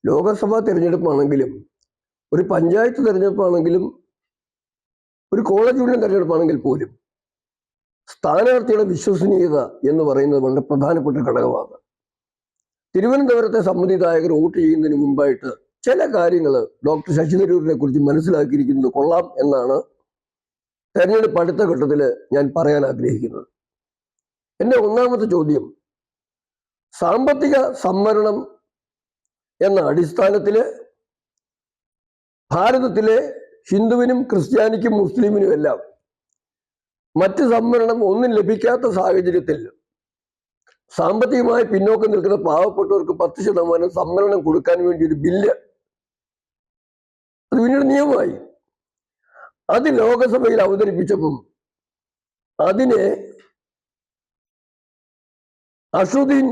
ലോകസഭാ തിരഞ്ഞെടുപ്പാണെങ്കിലും ഒരു പഞ്ചായത്ത് തിരഞ്ഞെടുപ്പാണെങ്കിലും ഒരു college union തിരഞ്ഞെടുപ്പാണെങ്കിൽ പോലും സ്ഥാനാർത്ഥിയുടെ വിശ്വസനീയത എന്ന് പറയുന്നത് വളരെ പ്രധാനപ്പെട്ട ഘടകമാണ്. തിരുവനന്തപുരത്തെ സമ്മതിദായകർ വോട്ട് ചെയ്യുന്നതിന് മുമ്പായിട്ട് ചില കാര്യങ്ങൾ ഡോക്ടർ ശശി തരൂരിനെ കുറിച്ച് മനസ്സിലാക്കിയിരിക്കുന്നത് കൊള്ളാം എന്നാണ് തെരഞ്ഞെടുപ്പ് അടുത്ത ഘട്ടത്തിൽ ഞാൻ പറയാൻ ആഗ്രഹിക്കുന്നത്. എൻ്റെ ഒന്നാമത്തെ ചോദ്യം, സാമ്പത്തിക സംവരണം എന്ന അടിസ്ഥാനത്തിൽ ഭാരതത്തിലെ ഹിന്ദുവിനും ക്രിസ്ത്യാനിക്കും മുസ്ലിമിനും എല്ലാം മറ്റ് സംവരണം ഒന്നും ലഭിക്കാത്ത സാഹചര്യത്തിൽ സാമ്പത്തികമായി പിന്നോക്കം നിൽക്കുന്ന പാവപ്പെട്ടവർക്ക് 10% സംവരണം കൊടുക്കാൻ വേണ്ടി ഒരു ബില്ല്, അത് പിന്നീട് നിയമമായി, അത് ലോകസഭയിൽ അവതരിപ്പിച്ചപ്പം അതിനെ അഷുദ്ദീൻ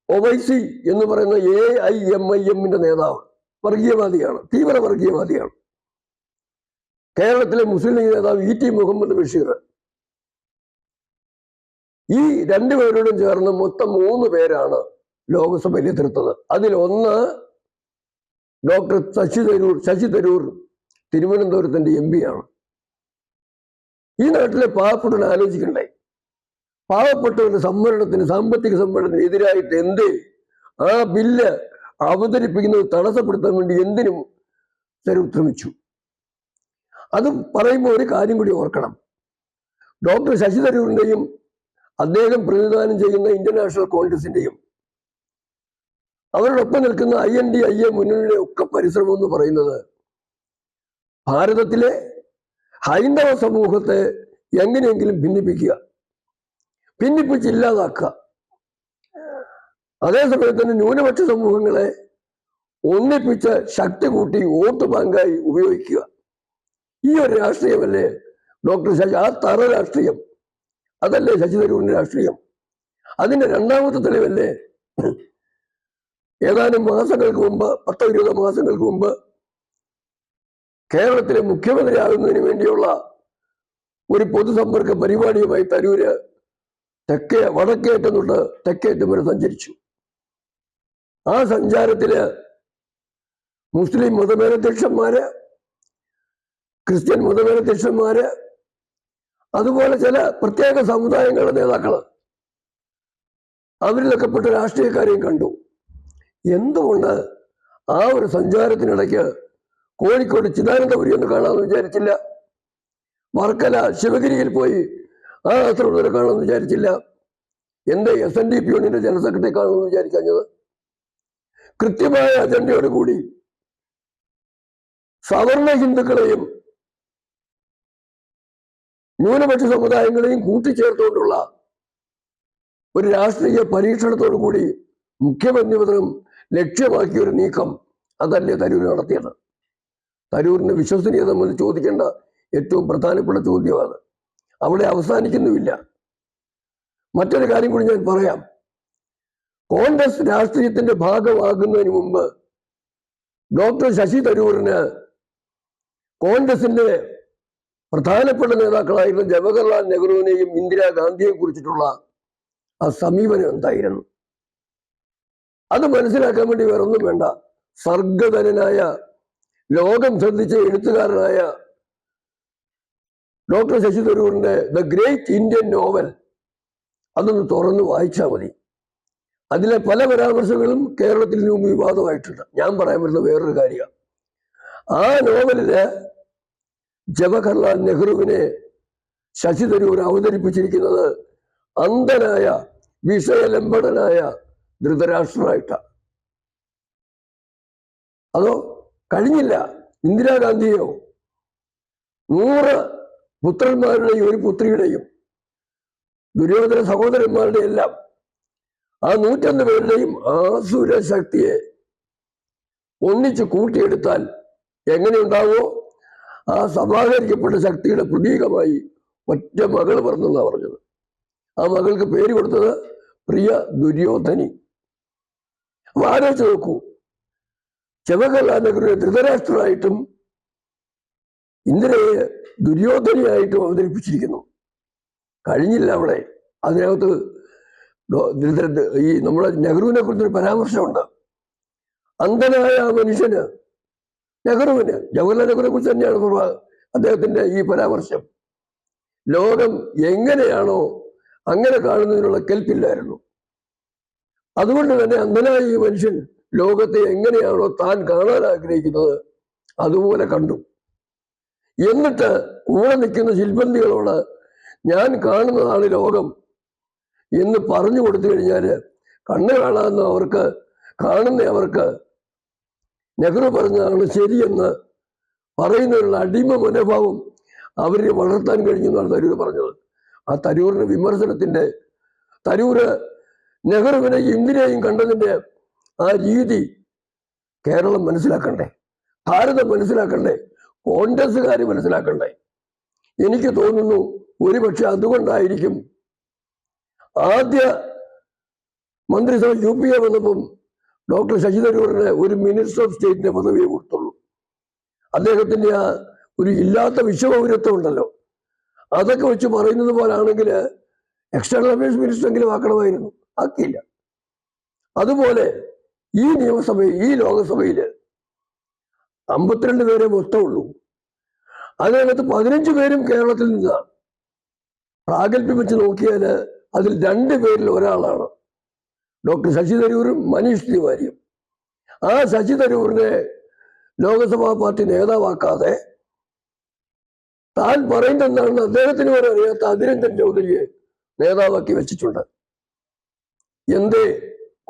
ഒവൈസി എന്ന് പറയുന്ന AIMIMന്റെ നേതാവ്, വർഗീയവാദിയാണ്, തീവ്ര വർഗീയവാദിയാണ്. കേരളത്തിലെ മുസ്ലിം ലീഗ് നേതാവ് ET മുഹമ്മദ് ബഷീർ, ഈ രണ്ടുപേരോടും ചേർന്ന് മൊത്തം 3 പേരാണ് ലോകസഭയിൽ എതിർത്തത്. അതിൽ ഒന്ന് ഡോക്ടർ ശശി തരൂർ തിരുവനന്തപുരത്തിന്റെ MP ആണ്. ഈ നാട്ടിലെ പാവപ്പെട്ടവർ ആലോചിക്കണ്ടേ, പാവപ്പെട്ടവരുടെ സംവരണത്തിന്, സാമ്പത്തിക സംവരണത്തിന് എതിരായിട്ട് എന്തേ ആ ബില്ല് അവതരിപ്പിക്കുന്നത് തടസ്സപ്പെടുത്താൻ വേണ്ടി എന്തിനും തരൂർ ശ്രമിച്ചു? അത് പറയുമ്പോൾ ഒരു കാര്യം കൂടി ഓർക്കണം. ഡോക്ടർ ശശി തരൂരിന്റെയും അദ്ദേഹം പ്രതിനിധാനം ചെയ്യുന്ന ഇന്ത്യൻ നാഷണൽ കോൺഗ്രസിന്റെയും അവരോടൊപ്പം നിൽക്കുന്ന INDIA മുന്നണിയുടെ ഒക്കെ പരിശ്രമം എന്ന് പറയുന്നത് ഭാരതത്തിലെ ഹൈന്ദവ സമൂഹത്തെ എങ്ങനെയെങ്കിലും ഭിന്നിപ്പിക്കുക, ഭിന്നിപ്പിച്ചില്ലാതാക്കുക. അതേസമയത്ത് തന്നെ ന്യൂനപക്ഷ സമൂഹങ്ങളെ ഒന്നിപ്പിച്ച് ശക്തി കൂട്ടി വോട്ട് ബാങ്കായി ഉപയോഗിക്കുക. ഈ ഒരു രാഷ്ട്രീയമല്ലേ ഡോക്ടർ ശശി, ആ തറ രാഷ്ട്രീയം, അതല്ലേ ശശി തരൂരിന്റെ രാഷ്ട്രീയം. അതിന്റെ രണ്ടാമത്തെ തെളിവല്ലേ ഏതാനും മാസങ്ങൾക്ക് മുമ്പ്, 10-20 മാസങ്ങൾക്ക് മുമ്പ് കേരളത്തിലെ മുഖ്യമന്ത്രിയാകുന്നതിന് വേണ്ടിയുള്ള ഒരു പൊതുസമ്പർക്ക പരിപാടിയുമായി തരൂര് വടക്കേറ്റം തൊട്ട് തെക്കേറ്റം വരെ സഞ്ചരിച്ചു. ആ സഞ്ചാരത്തില് മുസ്ലിം മതമേലധ്യക്ഷന്മാര്, ക്രിസ്ത്യൻ മതമേലധ്യക്ഷന്മാര്, അതുപോലെ ചില പ്രത്യേക സമുദായങ്ങളുടെ നേതാക്കള്, അവരിലൊക്കെ പെട്ട രാഷ്ട്രീയക്കാരെയും കണ്ടു. എന്തുകൊണ്ട് ആ ഒരു സഞ്ചാരത്തിനിടയ്ക്ക് കോഴിക്കോട് ചിദാനന്ദപുരി ഒന്ന് കാണാമെന്ന് വിചാരിച്ചില്ല? വർക്കല ശിവഗിരിയിൽ പോയി ആ ആശ്രമത്തിനെ കാണുമെന്ന് വിചാരിച്ചില്ല? എന്റെ SNDP യൂണിയന്റെ ജനറൽ സെക്രട്ടറി കാണുമെന്ന് വിചാരിച്ചത്? കൃത്യമായ അജണ്ടയോട് കൂടി സവർണ ഹിന്ദുക്കളെയും ന്യൂനപക്ഷ സമുദായങ്ങളെയും കൂട്ടിച്ചേർത്തുകൊണ്ടുള്ള ഒരു രാഷ്ട്രീയ പരീക്ഷണത്തോടു കൂടി മുഖ്യമന്ത്രി പദം ലക്ഷ്യമാക്കിയ ഒരു നീക്കം, അതല്ലേ തരൂർ നടത്തിയത്? തരൂരിന്റെ വിശ്വസനീയത നമ്മൾ ചോദിക്കേണ്ട ഏറ്റവും പ്രധാനപ്പെട്ട ചോദ്യമാണ്. അവിടെ അവസാനിക്കുന്നുമില്ല. മറ്റൊരു കാര്യം കൂടി ഞാൻ പറയാം. കോൺഗ്രസ് രാഷ്ട്രീയത്തിന്റെ ഭാഗമാകുന്നതിന് മുമ്പ് ഡോക്ടർ ശശി തരൂരിന് കോൺഗ്രസിന്റെ പ്രധാനപ്പെട്ട നേതാക്കളായിരുന്ന ജവഹർലാൽ നെഹ്റുവിനെയും ഇന്ദിരാഗാന്ധിയെയും കുറിച്ചിട്ടുള്ള ആ സമീപനം എന്തായിരുന്നു? അത് മനസ്സിലാക്കാൻ വേണ്ടി വേറൊന്നും വേണ്ട. സർഗധനനായ, ലോകം ശ്രദ്ധിച്ച എഴുത്തുകാരനായ ഡോക്ടർ ശശി തരൂരിന്റെ ദ ഗ്രേറ്റ് ഇന്ത്യൻ നോവൽ അതൊന്ന് തുറന്ന് വായിച്ചാൽ മതി. അതിലെ പല പരാമർശങ്ങളും കേരളത്തിൽ മുമ്പ് വിവാദമായിട്ടുണ്ട്. ഞാൻ പറയാൻ വരുന്ന വേറൊരു കാര്യമാണ്, ആ നോവലില് ജവഹർലാൽ നെഹ്റുവിനെ ശശി തരൂർ അവതരിപ്പിച്ചിരിക്കുന്നത് അന്ധനായ, വിഷയലംബടനായ ധൃതരാഷ്ട്രമായിട്ടാണ്. അതോ കഴിഞ്ഞില്ല, ഇന്ദിരാഗാന്ധിയോ 100 പുത്രന്മാരുടെയും ഒരു പുത്രിയുടെയും, ദുര്യോധന സഹോദരന്മാരുടെ എല്ലാം ആ 101 പേരുടെയും ആസുര ശക്തിയെ ഒന്നിച്ച് കൂട്ടിയെടുത്താൽ എങ്ങനെ ഉണ്ടാവോ ആ സമാഹരിക്കപ്പെട്ട ശക്തിയുടെ പ്രതീകമായി ഒറ്റ മകൾ പറഞ്ഞെന്നാണ് പറഞ്ഞത്. ആ മകൾക്ക് പേര് കൊടുത്തത് പ്രിയ ദുര്യോധനി. അപ്പൊ ആലോചിച്ച് നോക്കൂ, ജവഹർലാൽ നെഹ്റുവിനെ ധൃതരാഷ്ട്രമായിട്ടും ഇന്ദിരയെ ദുര്യോധനിയായിട്ടും അവതരിപ്പിച്ചിരിക്കുന്നു. കഴിഞ്ഞില്ല അവിടെ. അതിനകത്ത് ഈ നമ്മുടെ നെഹ്റുവിനെ കുറിച്ചൊരു പരാമർശമുണ്ട്. അന്ധനായ ആ മനുഷ്യന്, നെഹ്റുവിന്, ജവഹർലാൽ നെഹ്റുവിനെ കുറിച്ച് തന്നെയാണ് അദ്ദേഹത്തിന്റെ ഈ പരാമർശം. ലോകം എങ്ങനെയാണോ അങ്ങനെ കാണുന്നതിനുള്ള കെൽപ്പില്ലായിരുന്നു. അതുകൊണ്ട് തന്നെ അന്ധനായ ഈ മനുഷ്യൻ ലോകത്തെ എങ്ങനെയാണോ താൻ കാണാൻ ആഗ്രഹിക്കുന്നത് അതുപോലെ കണ്ടു. എന്നിട്ട് കൂടെ നിൽക്കുന്ന ശിൽബന്ധികളോട് ഞാൻ കാണുന്നതാണ് ലോകം എന്ന് പറഞ്ഞു കൊടുത്തു കഴിഞ്ഞാൽ കണ്ണ് കാണാവുന്ന അവർക്ക്, കാണുന്ന അവർക്ക് നെഹ്റു പറഞ്ഞതാണ് ശരിയെന്ന് പറയുന്നതിനുള്ള അടിമ മനോഭാവം അവരെ വളർത്താൻ കഴിഞ്ഞെന്നാണ് തരൂർ പറഞ്ഞത്. ആ തരൂരിന്റെ വിമർശനത്തിന്റെ, തരൂര് നെഹ്റുവിനെ ഇന്ദിരയെയും കണ്ടതിന്റെ ആ രീതി കേരളം മനസ്സിലാക്കണ്ടേ, ഭാരതം മനസ്സിലാക്കണ്ടേ, കോൺഗ്രസ്സുകാർ മനസ്സിലാക്കണ്ടേ. എനിക്ക് തോന്നുന്നു ഒരുപക്ഷെ അതുകൊണ്ടായിരിക്കും ആദ്യ മന്ത്രിസഭ UPA വന്നപ്പം ഡോക്ടർ ശശി തരൂരിന് ഒരു മിനിസ്റ്റർ ഓഫ് സ്റ്റേറ്റിന്റെ പദവിയെ കൊടുത്തുള്ളൂ. അദ്ദേഹത്തിന്റെ ആ ഒരു ഇല്ലാത്ത വിശ്വപൗരത്വം ഉണ്ടല്ലോ, അതൊക്കെ വെച്ച് പറയുന്നത് പോലാണെങ്കിൽ എക്സ്റ്റേണൽ അഫയേഴ്സ് മിനിസ്റ്റർ എങ്കിലും ആക്കണമായിരുന്നു, ആക്കിയില്ല. അതുപോലെ ഈ നിയമസഭയിൽ, ഈ ലോകസഭയിൽ 52 പേരെ മൊത്തമുള്ളൂ. അതിനകത്ത് 15 പേരും കേരളത്തിൽ നിന്നാണ്. പ്രാഗൽഭ്യം വെച്ച് നോക്കിയാൽ അതിൽ 2 പേരിൽ ഒരാളാണ് ഡോക്ടർ ശശി തരൂരും മനീഷ് തിവാരിയും. ആ ശശി തരൂരിനെ ലോകസഭാ പാർട്ടി നേതാവാക്കാതെ താൻ പറയുന്നതെന്നാണെന്ന് അദ്ദേഹത്തിന് വരെ അറിയാത്ത അതിരഞ്ജൻ ചൗധരിയെ നേതാവാക്കി വെച്ചിട്ടുണ്ട്. എന്തേ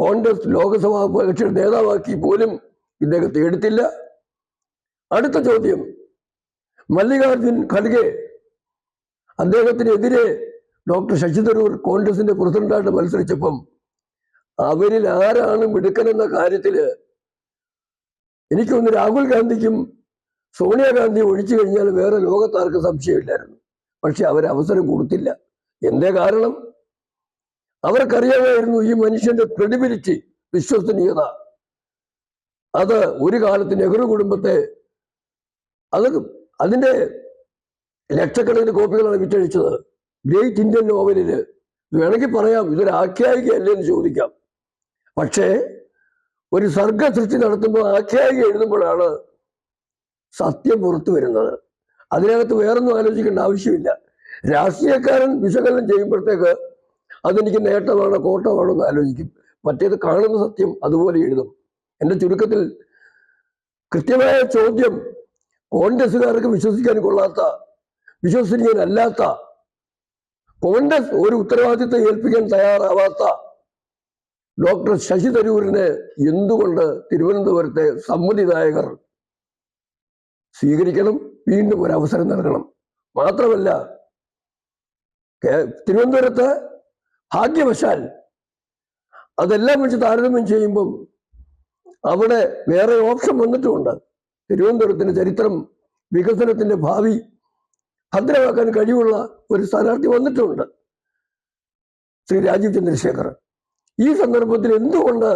കോൺഗ്രസ് ലോകസഭാ കക്ഷിയുടെ നേതാവാക്കി പോലും ഇദ്ദേഹത്തെ എടുത്തില്ല? അടുത്ത ചോദ്യം, മല്ലികാർജുൻ ഖർഗെ, അദ്ദേഹത്തിനെതിരെ ഡോക്ടർ ശശി തരൂർ കോൺഗ്രസിന്റെ പ്രസിഡന്റായിട്ട് മത്സരിച്ചപ്പം അവരിൽ ആരാണ് മിടുക്കനെന്ന കാര്യത്തില് എനിക്കൊന്ന് രാഹുൽ ഗാന്ധിക്കും സോണിയാഗാന്ധി ഒഴിച്ചു കഴിഞ്ഞാൽ വേറെ ലോകത്താർക്കും സംശയമില്ലായിരുന്നു. പക്ഷെ അവരവസരം കൊടുത്തില്ല. എന്തേ കാരണം? അവർക്കറിയാമായിരുന്നു ഈ മനുഷ്യന്റെ ക്രെഡിബിലിറ്റി, വിശ്വസനീയത. അത് ഒരു കാലത്ത് നെഹ്റു കുടുംബത്തെ, അതിന്റെ ലക്ഷക്കണക്കിന് കോപ്പികളാണ് വിറ്റഴിച്ചത്. ഗ്രേറ്റ് ഇന്ത്യൻ നോവലില് വേണമെങ്കിൽ പറയാം ഇതൊരു ആഖ്യായികയല്ലേ എന്ന് ചോദിക്കാം. പക്ഷേ ഒരു സർഗ സൃഷ്ടി നടത്തുമ്പോൾ ആഖ്യായിക എഴുതുമ്പോഴാണ് സത്യം പുറത്തു വരുന്നത്. അതിനകത്ത് വേറൊന്നും ആലോചിക്കേണ്ട ആവശ്യമില്ല. രാഷ്ട്രീയക്കാരൻ വിശകലനം ചെയ്യുമ്പോഴത്തേക്ക് അതെനിക്ക് നേട്ടമാണോ കോട്ടമാണോ എന്ന് ആലോചിക്കും. മറ്റേത് കാണുന്ന സത്യം അതുപോലെ എഴുതും. എൻ്റെ ചുരുക്കത്തിൽ കൃത്യമായ ചോദ്യം, കോൺഗ്രസ്സുകാർക്ക് വിശ്വസിക്കാൻ കൊള്ളാത്ത, വിശ്വസനീയനല്ലാത്ത, കോൺഗ്രസ് ഒരു ഉത്തരവാദിത്വം ഏൽപ്പിക്കാൻ തയ്യാറാവാത്ത ഡോക്ടർ ശശി തരൂരിനെ എന്തുകൊണ്ട് തിരുവനന്തപുരത്തെ സമ്മതിദായകർ സ്വീകരിക്കണം, വീണ്ടും ഒരു അവസരം നൽകണം? മാത്രമല്ല, തിരുവനന്തപുരത്ത് ഭാഗ്യവശാൽ അതെല്ലാം വെച്ച് താരതമ്യം ചെയ്യുമ്പം അവിടെ വേറെ ഓപ്ഷൻ വന്നിട്ടുമുണ്ട്. തിരുവനന്തപുരത്തിന്റെ ചരിത്രം, വികസനത്തിന്റെ ഭാവി ഭദ്രമാക്കാൻ കഴിവുള്ള ഒരു സ്ഥാനാർത്ഥി വന്നിട്ടുമുണ്ട്, ശ്രീ രാജീവ് ചന്ദ്രശേഖർ. ഈ സന്ദർഭത്തിൽ എന്തുകൊണ്ട്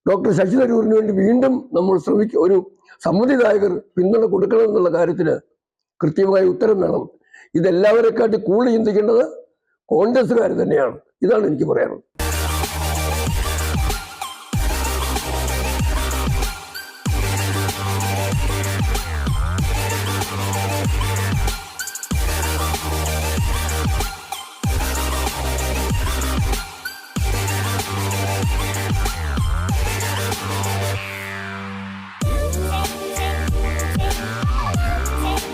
ഡോക്ടർ ശശി തരൂരിന് വേണ്ടി വീണ്ടും നമ്മൾ ഒരു സമ്മതിദായകർ പിന്തുണ കൊടുക്കണം എന്നുള്ള കാര്യത്തിന് കൃത്യമായ ഉത്തരം വേണം. ഇതെല്ലാവരെക്കാട്ടി കൂടുതൽ ചിന്തിക്കേണ്ടത് കോൺഗ്രസ്സുകാർ തന്നെയാണ്. ഇതാണ് എനിക്ക് പറയാനുള്ളത്.